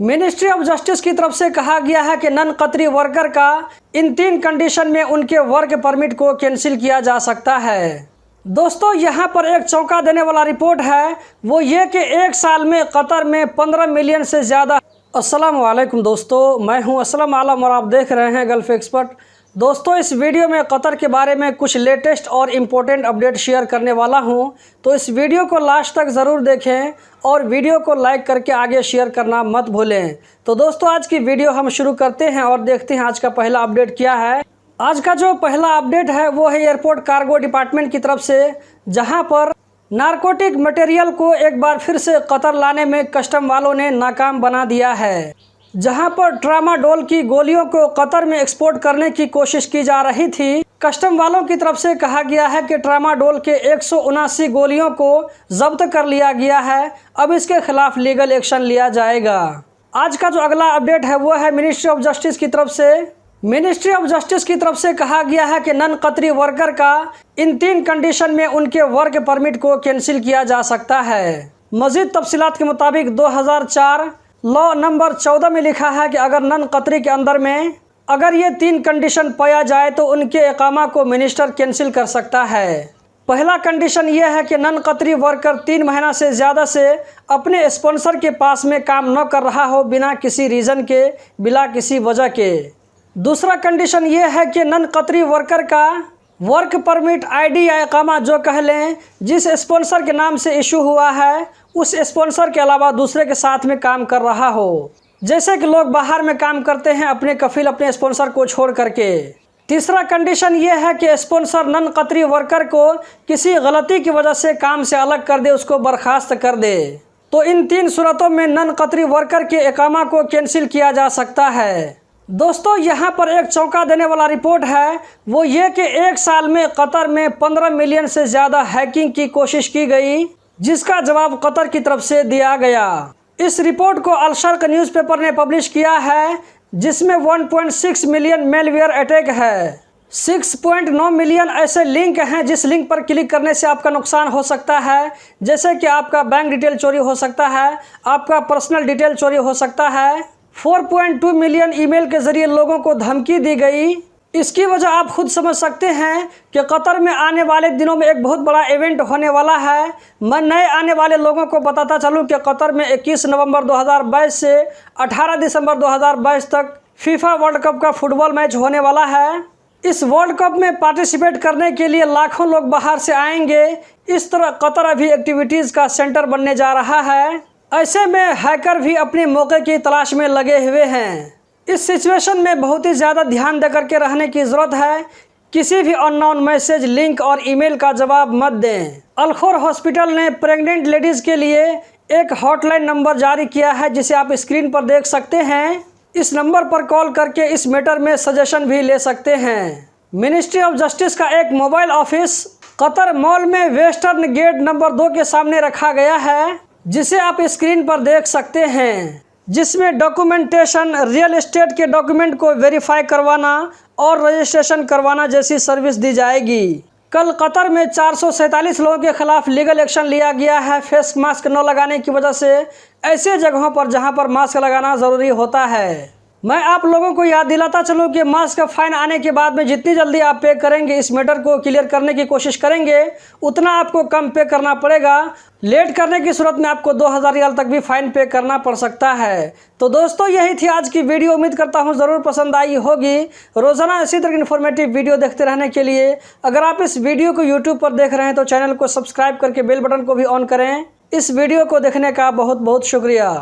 Ministry of justice की तरफ से कहा गया है कि नन कतरी वर्कर का इन 3 कंडीशन में उनके वर्क परमिट को कैंसिल किया जा सकता है। दोस्तों यहाँ पर एक चौंका देने वाला रिपोर्ट है, वो ये कि 1 साल में कतर में 15 मिलियन से ज़्यादा। अस्सलाम वालेकुम दोस्तों, मैं हूँ असलम आलम और आप देख रहे हैं गल्फ एक्सपर्ट। दोस्तों इस वीडियो में कतर के बारे में कुछ लेटेस्ट और इम्पोर्टेंट अपडेट शेयर करने वाला हूं, तो इस वीडियो को लास्ट तक ज़रूर देखें और वीडियो को लाइक करके आगे शेयर करना मत भूलें। तो दोस्तों आज की वीडियो हम शुरू करते हैं और देखते हैं आज का पहला अपडेट क्या है। आज का जो पहला अपडेट है वो है एयरपोर्ट कार्गो डिपार्टमेंट की तरफ से, जहां पर नारकोटिक मटेरियल को एक बार फिर से कतर लाने में कस्टम वालों ने नाकाम बना दिया है। जहां पर ट्रामाडोल की गोलियों को कतर में एक्सपोर्ट करने की कोशिश की जा रही थी, कस्टम वालों की तरफ से कहा गया है कि ट्रामाडोल के 179 गोलियों को जब्त कर लिया गया है। अब इसके खिलाफ लीगल एक्शन लिया जाएगा। आज का जो अगला अपडेट है वो है मिनिस्ट्री ऑफ जस्टिस की तरफ से। मिनिस्ट्री ऑफ जस्टिस की तरफ से कहा गया है कि नन कतरी वर्कर का इन 3 कंडीशन में उनके वर्क परमिट को कैंसिल किया जा सकता है। मजीद तफसीलात के मुताबिक 2004 लॉ नंबर 14 में लिखा है कि अगर नन कतरी के अंदर में अगर ये 3 कंडीशन पाया जाए तो उनके इकामा को मिनिस्टर कैंसिल कर सकता है। पहला कंडीशन ये है कि नन कतरी वर्कर 3 महीना से ज़्यादा से अपने स्पॉन्सर के पास में काम न कर रहा हो, बिना किसी रीज़न के, बिना किसी वजह के। दूसरा कंडीशन ये है कि नन कतरी वर्कर का वर्क परमिट आईडी या इकामा जो कह लें, जिस स्पॉन्सर के नाम से इशू हुआ है उस स्पॉन्सर के अलावा दूसरे के साथ में काम कर रहा हो। जैसे कि लोग बाहर में काम करते हैं अपने कफिल अपने स्पॉन्सर को छोड़ करके। तीसरा कंडीशन ये है कि स्पॉन्सर नन कतरी वर्कर को किसी गलती की वजह से काम से अलग कर दे, उसको बर्खास्त कर दे। तो इन 3 सूरतों में नन कतरी वर्कर के इकामा को कैंसिल किया जा सकता है। दोस्तों यहाँ पर एक चौंका देने वाला रिपोर्ट है, वो ये कि 1 साल में कतर में 15 मिलियन से ज़्यादा हैकिंग की कोशिश की गई, जिसका जवाब कतर की तरफ से दिया गया। इस रिपोर्ट को अल शर्क न्यूज़पेपर ने पब्लिश किया है, जिसमें 1.6 मिलियन मेलवेयर अटैक है। 6.9 मिलियन ऐसे लिंक हैं जिस लिंक पर क्लिक करने से आपका नुकसान हो सकता है, जैसे कि आपका बैंक डिटेल चोरी हो सकता है, आपका पर्सनल डिटेल चोरी हो सकता है। 4.2 मिलियन ईमेल के ज़रिए लोगों को धमकी दी गई। इसकी वजह आप खुद समझ सकते हैं कि कतर में आने वाले दिनों में एक बहुत बड़ा इवेंट होने वाला है। मैं नए आने वाले लोगों को बताता चलूं कि कतर में 21 नवंबर 2022 से 18 दिसंबर 2022 तक फीफा वर्ल्ड कप का फुटबॉल मैच होने वाला है। इस वर्ल्ड कप में पार्टिसिपेट करने के लिए लाखों लोग बाहर से आएंगे। इस तरह कतर अभी एक्टिविटीज़ का सेंटर बनने जा रहा है। ऐसे में हैकर भी अपने मौके की तलाश में लगे हुए हैं। इस सिचुएशन में बहुत ही ज़्यादा ध्यान देकर के रहने की ज़रूरत है। किसी भी अननोन मैसेज, लिंक और ईमेल का जवाब मत दें। अल खौर हॉस्पिटल ने प्रेग्नेंट लेडीज़ के लिए एक हॉटलाइन नंबर जारी किया है, जिसे आप स्क्रीन पर देख सकते हैं। इस नंबर पर कॉल करके इस मैटर में सजेशन भी ले सकते हैं। मिनिस्ट्री ऑफ जस्टिस का एक मोबाइल ऑफिस कतर मॉल में वेस्टर्न गेट नंबर 2 के सामने रखा गया है, जिसे आप स्क्रीन पर देख सकते हैं, जिसमें डॉक्यूमेंटेशन, रियल एस्टेट के डॉक्यूमेंट को वेरीफाई करवाना और रजिस्ट्रेशन करवाना जैसी सर्विस दी जाएगी। कल कतर में 447 लोगों के खिलाफ लीगल एक्शन लिया गया है फेस मास्क न लगाने की वजह से, ऐसे जगहों पर जहां पर मास्क लगाना ज़रूरी होता है। मैं आप लोगों को याद दिलाता चलूं कि मास्क का फाइन आने के बाद में जितनी जल्दी आप पे करेंगे, इस मैटर को क्लियर करने की कोशिश करेंगे, उतना आपको कम पे करना पड़ेगा। लेट करने की सूरत में आपको 2000 रियाल तक भी फ़ाइन पे करना पड़ सकता है। तो दोस्तों यही थी आज की वीडियो। उम्मीद करता हूँ ज़रूर पसंद आई होगी। रोज़ाना इसी तरह की इन्फॉर्मेटिव वीडियो देखते रहने के लिए अगर आप इस वीडियो को यूट्यूब पर देख रहे हैं तो चैनल को सब्सक्राइब करके बेल बटन को भी ऑन करें। इस वीडियो को देखने का बहुत बहुत शुक्रिया।